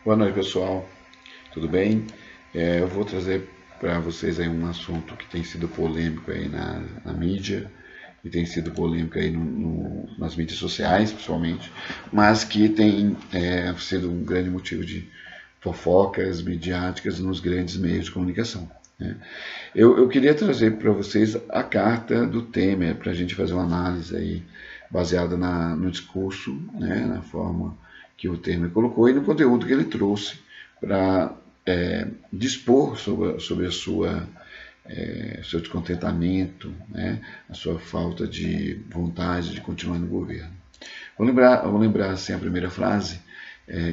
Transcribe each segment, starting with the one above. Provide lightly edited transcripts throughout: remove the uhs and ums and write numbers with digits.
Boa noite, pessoal. Tudo bem? Eu vou trazer para vocês aí um assunto que tem sido polêmico aí na mídia e tem sido polêmico aí nas mídias sociais, principalmente, mas que tem sido um grande motivo de fofocas midiáticas nos grandes meios de comunicação, né? Eu queria trazer para vocês a carta do Temer para a gente fazer uma análise aí baseada no discurso, né, na forma que o Temer colocou e no conteúdo que ele trouxe para dispor sobre a seu descontentamento, né, a sua falta de vontade de continuar no governo. Vou lembrar assim, a primeira frase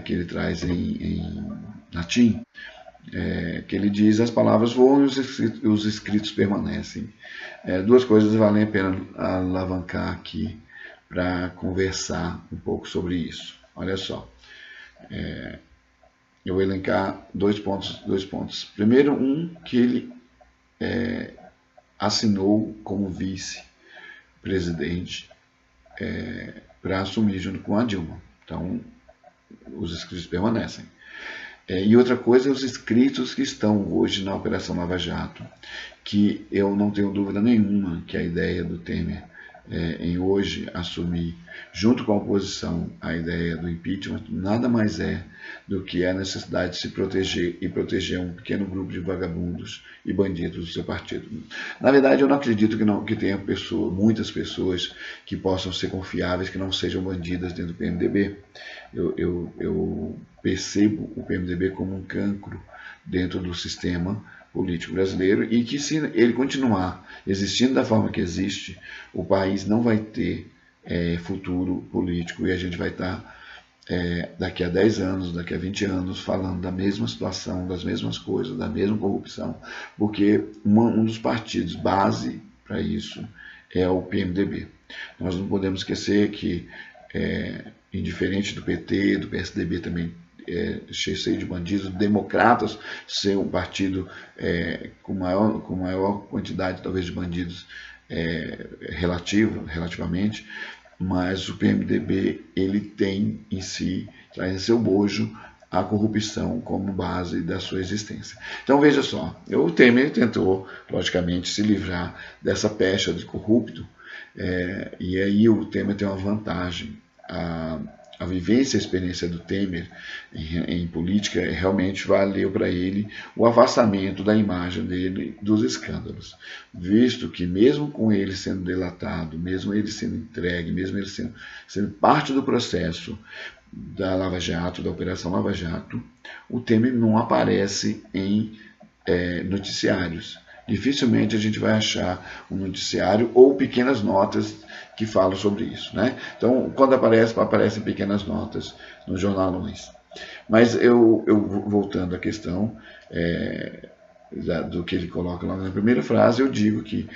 que ele traz em latim, que ele diz: as palavras voam e os escritos permanecem. Duas coisas valem a pena alavancar aqui para conversar um pouco sobre isso. Olha só, eu vou elencar dois pontos. Primeiro, que ele assinou como vice-presidente para assumir junto com a Dilma. Então, os escritos permanecem. E outra coisa, os escritos que estão hoje na Operação Lava Jato, que eu não tenho dúvida nenhuma que a ideia do Temer em hoje assumir, junto com a oposição, a ideia do impeachment, nada mais é do que a necessidade de se proteger e proteger um pequeno grupo de vagabundos e bandidos do seu partido. Na verdade, eu não acredito que tenha muitas pessoas que possam ser confiáveis, que não sejam bandidas dentro do PMDB. Eu percebo o PMDB como um cancro dentro do sistema político brasileiro e que, se ele continuar existindo da forma que existe, o país não vai ter futuro político e a gente vai estar daqui a 10 anos, daqui a 20 anos, falando da mesma situação, das mesmas coisas, da mesma corrupção, porque um dos partidos base para isso é o PMDB. Nós não podemos esquecer que, indiferente do PT, do PSDB também, cheio de bandidos, democratas ser um partido com maior quantidade talvez de bandidos relativamente, mas o PMDB ele tem em si, traz em seu bojo a corrupção como base da sua existência. Então veja só, o Temer tentou logicamente se livrar dessa pecha de corrupto, e aí o Temer tem uma vantagem. A vivência e a experiência do Temer em política realmente valeu para ele o afastamento da imagem dele dos escândalos, visto que mesmo com ele sendo delatado, mesmo ele sendo entregue, mesmo ele sendo parte do processo da Lava Jato, da Operação Lava Jato, o Temer não aparece em noticiários. Dificilmente a gente vai achar um noticiário ou pequenas notas que falam sobre isso, né? Então, quando aparecem pequenas notas nos jornalões. Mas eu voltando à questão do que ele coloca lá na primeira frase, eu digo que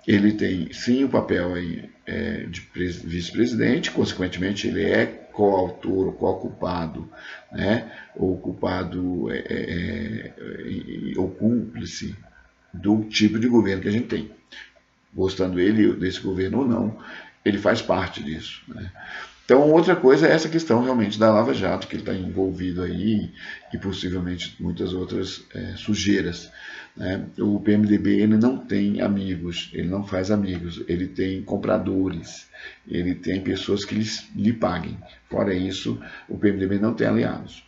ele tem sim o papel aí, de vice-presidente, consequentemente ele é coautor ou co-culpado, né? Ou culpado ou cúmplice do tipo de governo que a gente tem. Gostando ele desse governo ou não, ele faz parte disso, né? Então, outra coisa é essa questão realmente da Lava Jato, que ele está envolvido aí, e possivelmente muitas outras sujeiras, né? O PMDB ele não tem amigos, ele não faz amigos, ele tem compradores, ele tem pessoas que lhe paguem. Fora isso, o PMDB não tem aliados.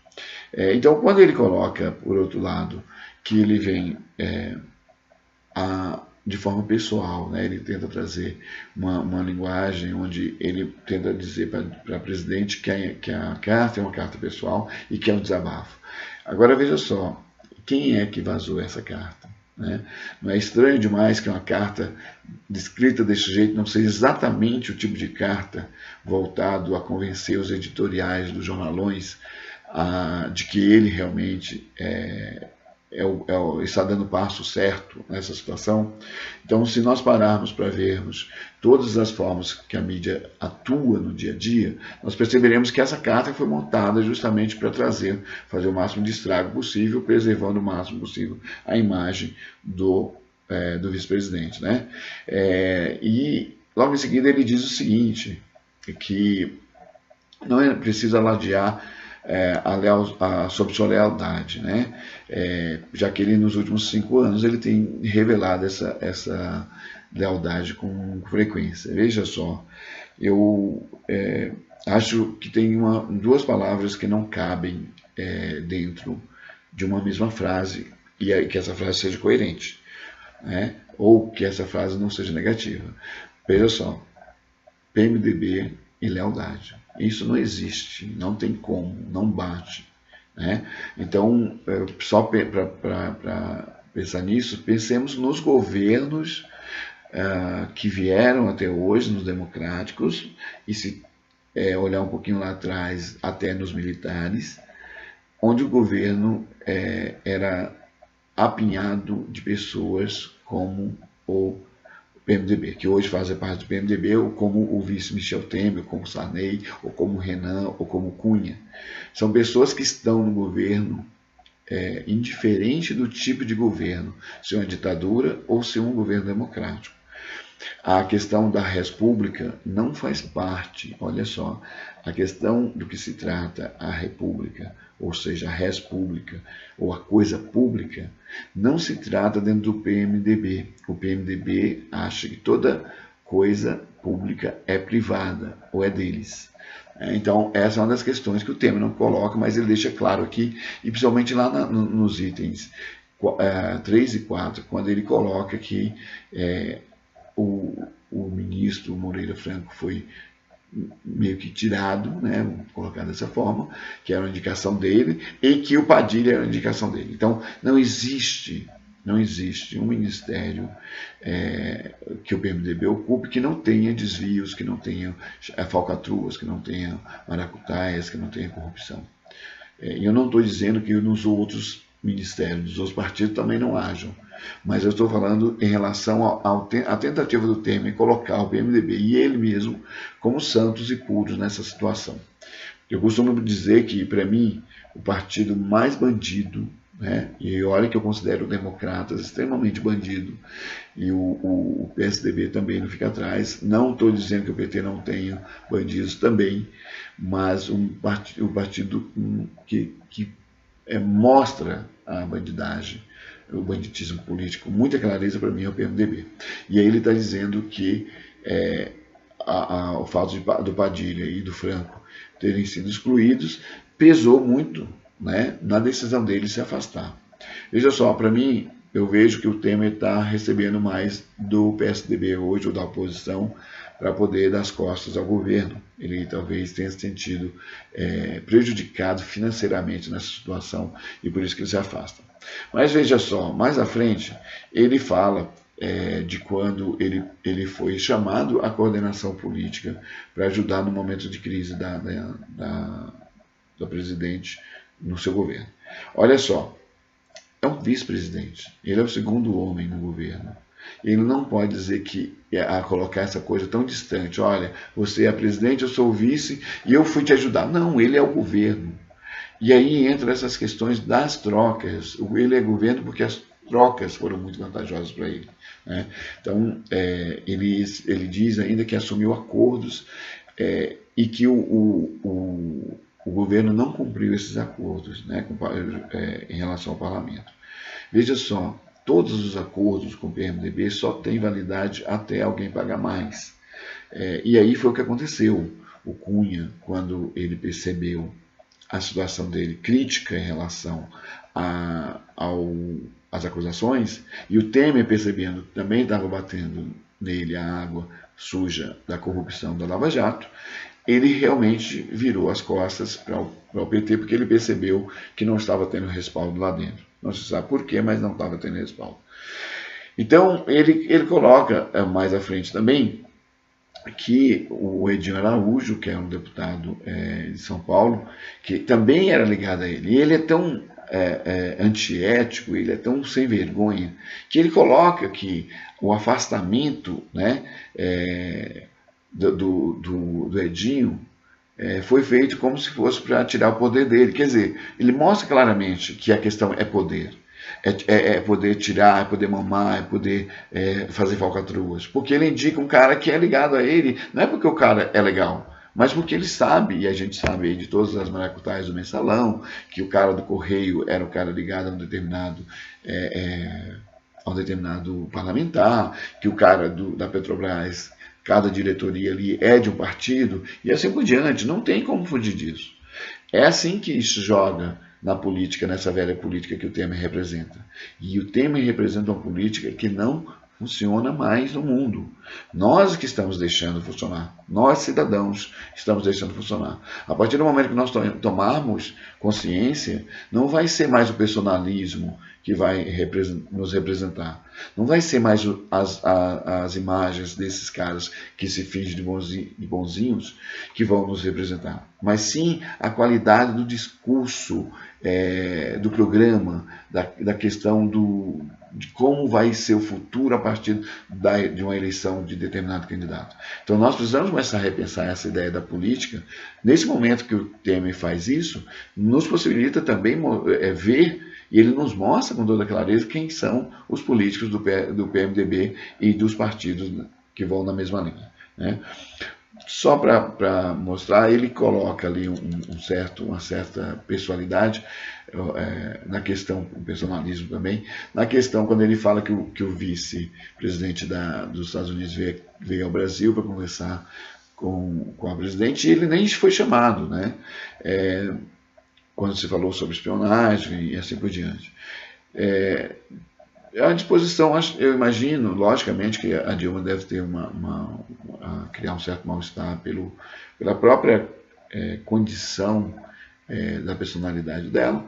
Então, quando ele coloca, por outro lado, que ele vem de forma pessoal, né? Ele tenta trazer uma linguagem onde ele tenta dizer para o presidente que a carta é uma carta pessoal e que é um desabafo. Agora veja só, quem é que vazou essa carta, né? Não é estranho demais que uma carta descrita desse jeito não seja exatamente o tipo de carta voltado a convencer os editoriais dos jornalões de que ele realmente está dando passo certo nessa situação. Então, se nós pararmos para vermos todas as formas que a mídia atua no dia a dia, nós perceberemos que essa carta foi montada justamente para fazer o máximo de estrago possível, preservando o máximo possível a imagem do vice-presidente, né? E logo em seguida ele diz o seguinte, que não é preciso alardear sobre sua lealdade, né? Já que ele nos últimos 5 anos ele tem revelado essa lealdade com frequência. Veja só, eu acho que tem duas palavras que não cabem dentro de uma mesma frase, e que essa frase seja coerente, né? Ou que essa frase não seja negativa. Veja só, PMDB e lealdade. Isso não existe, não tem como, não bate, né? Então, só para pensar nisso, pensemos nos governos que vieram até hoje, nos democráticos, e se olhar um pouquinho lá atrás, até nos militares, onde o governo era apinhado de pessoas como o PMDB, que hoje fazem parte do PMDB, ou como o vice Michel Temer, ou como Sarney, ou como Renan, ou como Cunha. São pessoas que estão no governo indiferente do tipo de governo, se é uma ditadura ou se é um governo democrático. A questão da res pública não faz parte, olha só, a questão do que se trata a república, ou seja, a res pública, ou a coisa pública, não se trata dentro do PMDB. O PMDB acha que toda coisa pública é privada, ou é deles. Então, essa é uma das questões que o Temer não coloca, mas ele deixa claro aqui, e principalmente lá nos itens 3 e 4, quando ele coloca que o ministro Moreira Franco foi meio que tirado, né, vamos colocar dessa forma, que era uma indicação dele, e que o Padilha era uma indicação dele. Então, não existe um ministério que o PMDB ocupe que não tenha desvios, que não tenha falcatruas, que não tenha maracutaias, que não tenha corrupção. E eu não estou dizendo que nos outros ministérios, dos outros partidos também não hajam, mas eu estou falando em relação à tentativa do Temer colocar o PMDB e ele mesmo como santos e puros nessa situação. Eu costumo dizer que, para mim, o partido mais bandido, né, e olha que eu considero democratas extremamente bandido, e o PSDB também não fica atrás. Não estou dizendo que o PT não tenha bandidos também, mas o partido que mostra a bandidagem, o banditismo político, muita clareza para mim é o PMDB. E aí ele está dizendo que o fato do Padilha e do Franco terem sido excluídos pesou muito, né, na decisão dele se afastar. Veja só, para mim, eu vejo que o Temer está recebendo mais do PSDB hoje, ou da oposição, para poder dar as costas ao governo. Ele talvez tenha se sentido prejudicado financeiramente nessa situação e por isso que ele se afasta. Mas veja só, mais à frente, ele fala de quando ele foi chamado à coordenação política para ajudar no momento de crise da presidente no seu governo. Olha só, é um vice-presidente, ele é o segundo homem no governo. Ele não pode dizer que colocar essa coisa tão distante, olha, você é presidente, eu sou o vice e eu fui te ajudar. Não, ele é o governo. E aí entra essas questões das trocas. Ele é governo porque as trocas foram muito vantajosas para ele, né? Então, ele diz ainda que assumiu acordos e que o governo não cumpriu esses acordos, né, em relação ao parlamento. Veja só, todos os acordos com o PMDB só têm validade até alguém pagar mais. E aí foi o que aconteceu. O Cunha, quando ele percebeu a situação dele crítica em relação às acusações, e o Temer percebendo que também estava batendo nele a água suja da corrupção da Lava Jato, ele realmente virou as costas para o PT, porque ele percebeu que não estava tendo respaldo lá dentro. Não se sabe por quê, mas não estava tendo respaldo. Então, ele coloca mais à frente também que o Edinho Araújo, que é um deputado de São Paulo, que também era ligado a ele, e ele é tão antiético, ele é tão sem vergonha, que ele coloca que o afastamento, né, do Edinho foi feito como se fosse para tirar o poder dele. Quer dizer, ele mostra claramente que a questão é poder. É poder tirar, é poder mamar, é poder fazer falcatruas. Porque ele indica um cara que é ligado a ele, não é porque o cara é legal, mas porque ele sabe, e a gente sabe aí de todas as maracutais do mensalão, que o cara do Correio era o cara ligado a um determinado parlamentar, que o cara da Petrobras, cada diretoria ali é de um partido, e assim por diante. Não tem como fugir disso. É assim que isso joga na política, nessa velha política que o Temer representa. E o Temer representa uma política que não funciona mais no mundo. Nós que estamos deixando funcionar, nós cidadãos estamos deixando funcionar. A partir do momento que nós tomarmos consciência, não vai ser mais o personalismo que vai nos representar. Não vai ser mais as imagens desses caras que se fingem de bonzinhos que vão nos representar, mas sim a qualidade do discurso, do programa, da questão de como vai ser o futuro a partir de uma eleição de determinado candidato. Então nós precisamos começar a repensar essa ideia da política. Nesse momento que o Temer faz isso, nos possibilita também ver, e ele nos mostra com toda clareza quem são os políticos do PMDB e dos partidos que vão na mesma linha, né? Só para mostrar, ele coloca ali uma certa pessoalidade na questão, o personalismo também, na questão quando ele fala que o vice-presidente dos Estados Unidos veio ao Brasil para conversar com a presidente, e ele nem foi chamado, né? Quando se falou sobre espionagem e assim por diante. A disposição, eu imagino, logicamente, que a Dilma deve ter criar um certo mal-estar pela própria condição da personalidade dela,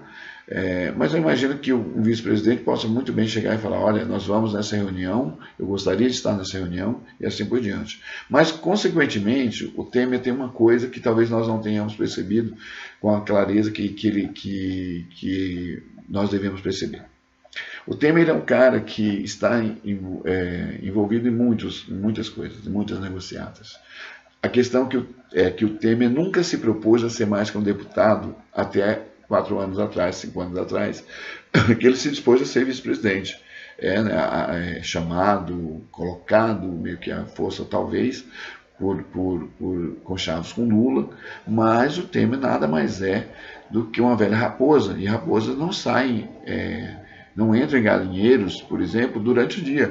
mas eu imagino que o vice-presidente possa muito bem chegar e falar: olha, nós vamos nessa reunião, eu gostaria de estar nessa reunião, e assim por diante. Mas, consequentemente, o Temer tem uma coisa que talvez nós não tenhamos percebido com a clareza que nós devemos perceber. O Temer é um cara que está envolvido em muitas coisas, em muitas negociatas. A questão é que o Temer nunca se propôs a ser mais que um deputado até 4 anos atrás, 5 anos atrás, que ele se dispôs a ser vice-presidente. Chamado, colocado, meio que à força talvez, por conchavos com Lula, mas o Temer nada mais é do que uma velha raposa, e raposas não saem, não entram em galinheiros, por exemplo, durante o dia,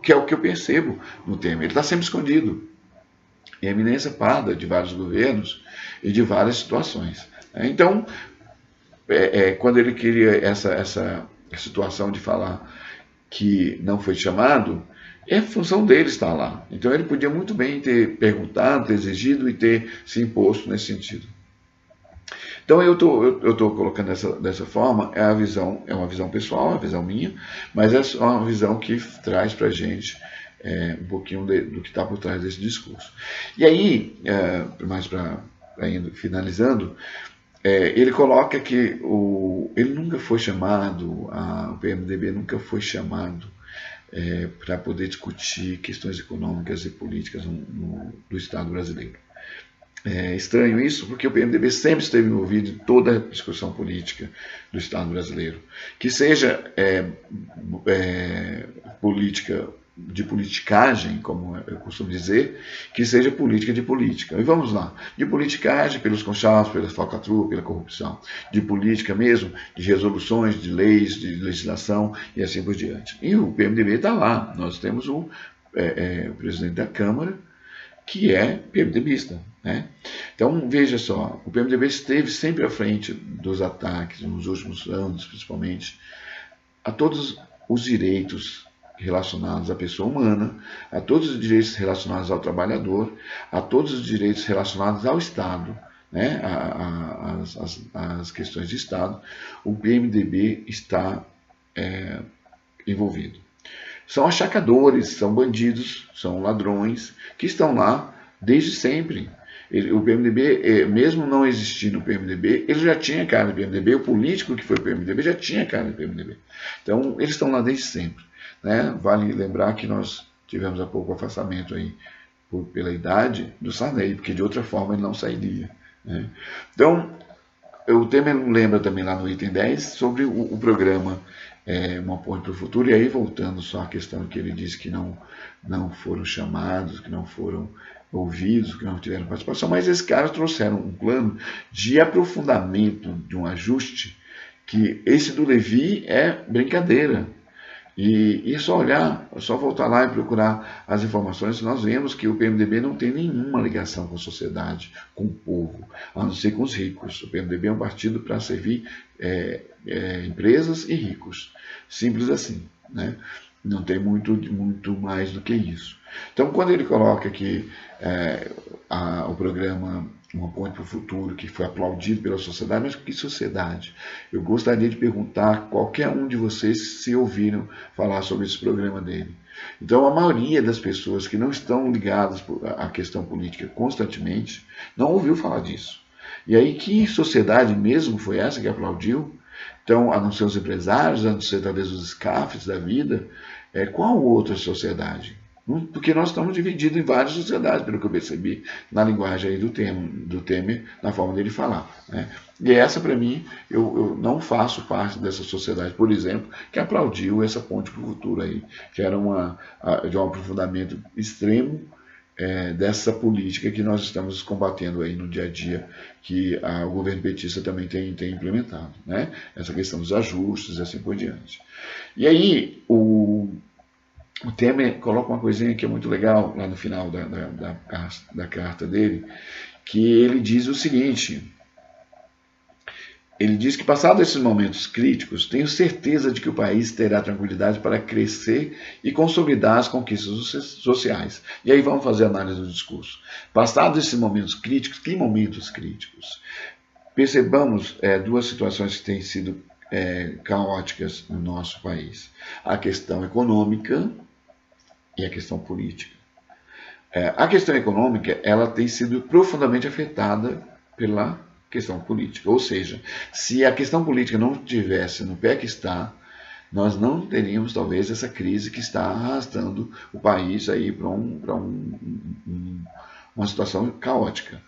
que é o que eu percebo no Temer. Ele está sempre escondido, é a eminência parda de vários governos e de várias situações. Então, quando ele queria essa situação de falar que não foi chamado, é função dele estar lá. Então ele podia muito bem ter perguntado, ter exigido e ter se imposto nesse sentido. Então eu estou colocando dessa forma, é uma visão pessoal, é uma visão minha, mas é uma visão que traz para a gente um pouquinho do que está por trás desse discurso. E aí, mais para indo finalizando, ele coloca que ele nunca foi chamado, o PMDB nunca foi chamado para poder discutir questões econômicas e políticas do Estado brasileiro. É estranho isso, porque o PMDB sempre esteve envolvido em toda a discussão política do Estado brasileiro. Que seja política de politicagem, como eu costumo dizer, que seja política de política. E vamos lá, de politicagem pelos conchavos, pela falcatrua, pela corrupção, de política mesmo, de resoluções, de leis, de legislação e assim por diante. E o PMDB está lá, nós temos o presidente da Câmara, que é PMDBista, né? Então, veja só, o PMDB esteve sempre à frente dos ataques, nos últimos anos principalmente, a todos os direitos relacionados à pessoa humana, a todos os direitos relacionados ao trabalhador, a todos os direitos relacionados ao Estado, né? As questões de Estado. O PMDB está envolvido. São achacadores, são bandidos, são ladrões, que estão lá desde sempre. O PMDB, mesmo não existindo o PMDB, ele já tinha cara de PMDB, o político que foi o PMDB já tinha cara de PMDB. Então, eles estão lá desde sempre, né? Vale lembrar que nós tivemos há pouco afastamento aí pela idade do Sarney, porque de outra forma ele não sairia, né? Então, o Temer lembra também lá no item 10 sobre o programa Uma Ponte para o Futuro, e aí voltando só à questão que ele disse que não foram chamados, que não foram ouvidos, que não tiveram participação, mas esses caras trouxeram um plano de aprofundamento de um ajuste, que esse do Levi é brincadeira. E só olhar, só voltar lá e procurar as informações, nós vemos que o PMDB não tem nenhuma ligação com a sociedade, com o povo, a não ser com os ricos. O PMDB é um partido para servir empresas e ricos. Simples assim, né? Não tem muito mais do que isso. Então, quando ele coloca que o programa Uma Ponte para o Futuro, que foi aplaudido pela sociedade, mas que sociedade? Eu gostaria de perguntar a qualquer um de vocês se ouviram falar sobre esse programa dele. Então, a maioria das pessoas que não estão ligadas à questão política constantemente não ouviu falar disso. E aí, que sociedade mesmo foi essa que aplaudiu? Então, a não ser os empresários, a não ser talvez os SCAFs da vida, qual outra sociedade? Porque nós estamos divididos em várias sociedades, pelo que eu percebi na linguagem aí do Temer, na forma dele falar, né? E essa, para mim, eu não faço parte dessa sociedade, por exemplo, que aplaudiu essa ponte para o futuro aí, que era de um aprofundamento extremo dessa política que nós estamos combatendo aí no dia a dia, que o governo petista também tem implementado, né? Essa questão dos ajustes e assim por diante. E aí, o Temer coloca uma coisinha que é muito legal lá no final da carta dele, que ele diz o seguinte: ele diz que, passados esses momentos críticos, tenho certeza de que o país terá tranquilidade para crescer e consolidar as conquistas sociais. E aí vamos fazer a análise do discurso. Passados esses momentos críticos, que momentos críticos? Percebamos duas situações que têm sido caóticas no nosso país: a questão econômica e a questão política. A questão econômica, ela tem sido profundamente afetada pela questão política. Ou seja, se a questão política não estivesse no pé que está, nós não teríamos talvez essa crise que está arrastando o país aí para uma situação caótica.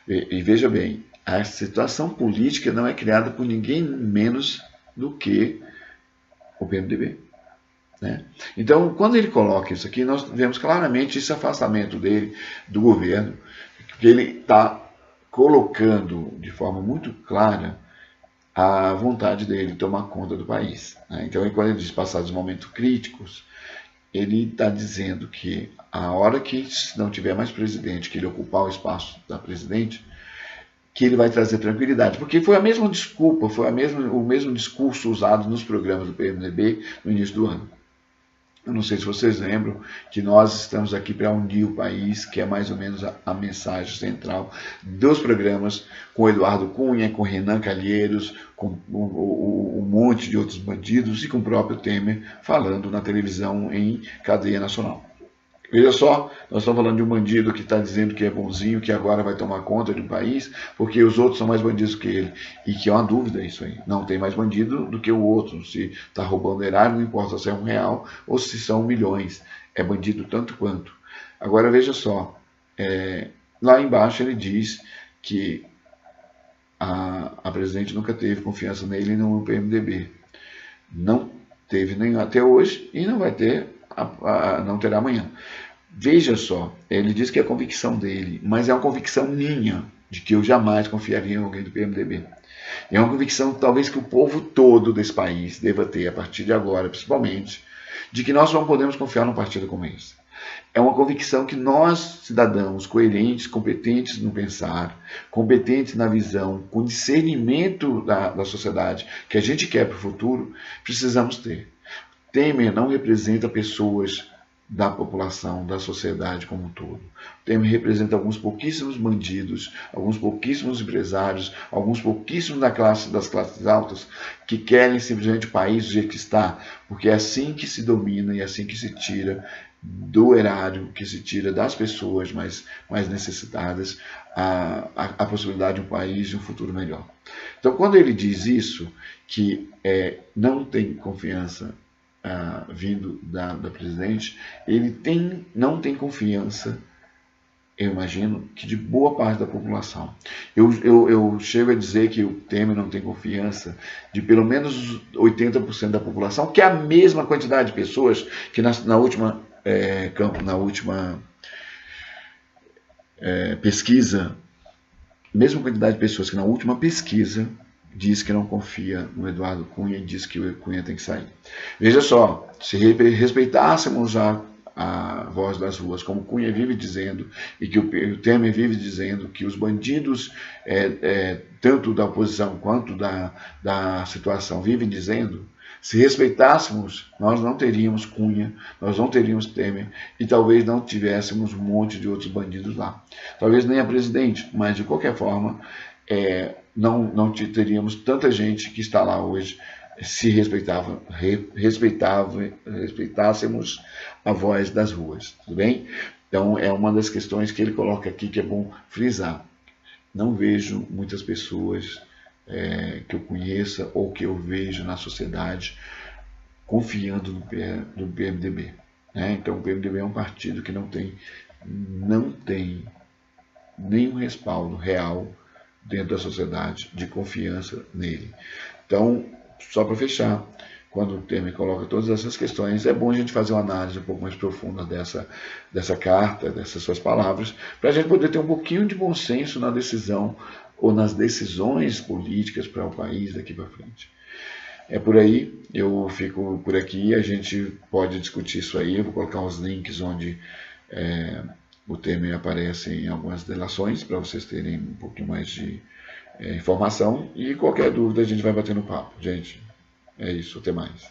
E veja bem, a situação política não é criada por ninguém menos do que o PMDB. Né? Então, quando ele coloca isso aqui, nós vemos claramente esse afastamento dele do governo, que ele está colocando de forma muito clara a vontade dele de tomar conta do país. Né? Então, quando ele diz passados momentos críticos, ele está dizendo que a hora que não tiver mais presidente, que ele ocupar o espaço da presidente, que ele vai trazer tranquilidade. Porque foi a mesma desculpa, foi o mesmo discurso usado nos programas do PMDB no início do ano. Eu não sei se vocês lembram que nós estamos aqui para unir o país, que é mais ou menos a mensagem central dos programas, com o Eduardo Cunha, com o Renan Calheiros, com um monte de outros bandidos e com o próprio Temer falando na televisão em cadeia nacional. Veja só, nós estamos falando de um bandido que está dizendo que é bonzinho, que agora vai tomar conta de um país, porque os outros são mais bandidos que ele. E que é uma dúvida isso aí. Não tem mais bandido do que o outro. Se está roubando erário, não importa se é R$1 ou se são milhões. É bandido tanto quanto. Agora veja só, lá embaixo ele diz que a presidente nunca teve confiança nele no PMDB. Não teve nem até hoje e não vai ter, não terá amanhã. Veja só, ele diz que é a convicção dele, mas é uma convicção minha, de que eu jamais confiaria em alguém do PMDB. É uma convicção talvez que o povo todo desse país deva ter, a partir de agora, principalmente, de que nós não podemos confiar num partido como esse. É uma convicção que nós, cidadãos coerentes, competentes no pensar, competentes na visão, com discernimento da sociedade que a gente quer para o futuro, precisamos ter. Temer não representa pessoas da população, da sociedade como um todo. Temer representa alguns pouquíssimos bandidos, alguns pouquíssimos empresários, alguns pouquíssimos das classes altas que querem simplesmente o país do jeito que está, porque é assim que se domina e é assim que se tira do erário, que se tira das pessoas mais necessitadas a possibilidade de um país de um futuro melhor. Então, quando ele diz isso, que não tem confiança vindo da presidente, ele não tem confiança, eu imagino, que de boa parte da população. Eu chego a dizer que o Temer não tem confiança de pelo menos 80% da população, que é a mesma quantidade de pessoas que na última pesquisa, mesma quantidade de pessoas que na última pesquisa diz que não confia no Eduardo Cunha e diz que o Cunha tem que sair. Veja só, se respeitássemos a voz das ruas, como o Cunha vive dizendo, e que o Temer vive dizendo, que os bandidos, tanto da oposição quanto da situação, vivem dizendo, se respeitássemos, nós não teríamos Cunha, nós não teríamos Temer, e talvez não tivéssemos um monte de outros bandidos lá. Talvez nem a presidente, mas de qualquer forma, não teríamos tanta gente que está lá hoje se respeitássemos a voz das ruas, tudo bem? Então é uma das questões que ele coloca aqui que é bom frisar. Não vejo muitas pessoas que eu conheça ou que eu vejo na sociedade confiando no PMDB. Né? Então o PMDB é um partido que não tem nenhum respaldo real dentro da sociedade de confiança nele. Então, só para fechar, quando o Temer coloca todas essas questões, é bom a gente fazer uma análise um pouco mais profunda dessa carta, dessas suas palavras, para a gente poder ter um pouquinho de bom senso na decisão ou nas decisões políticas para o país daqui para frente. É por aí, eu fico por aqui, a gente pode discutir isso aí, eu vou colocar uns links onde o Temer aparece em algumas delações, para vocês terem um pouquinho mais de informação, e qualquer dúvida a gente vai bater no papo. Gente, é isso, até mais.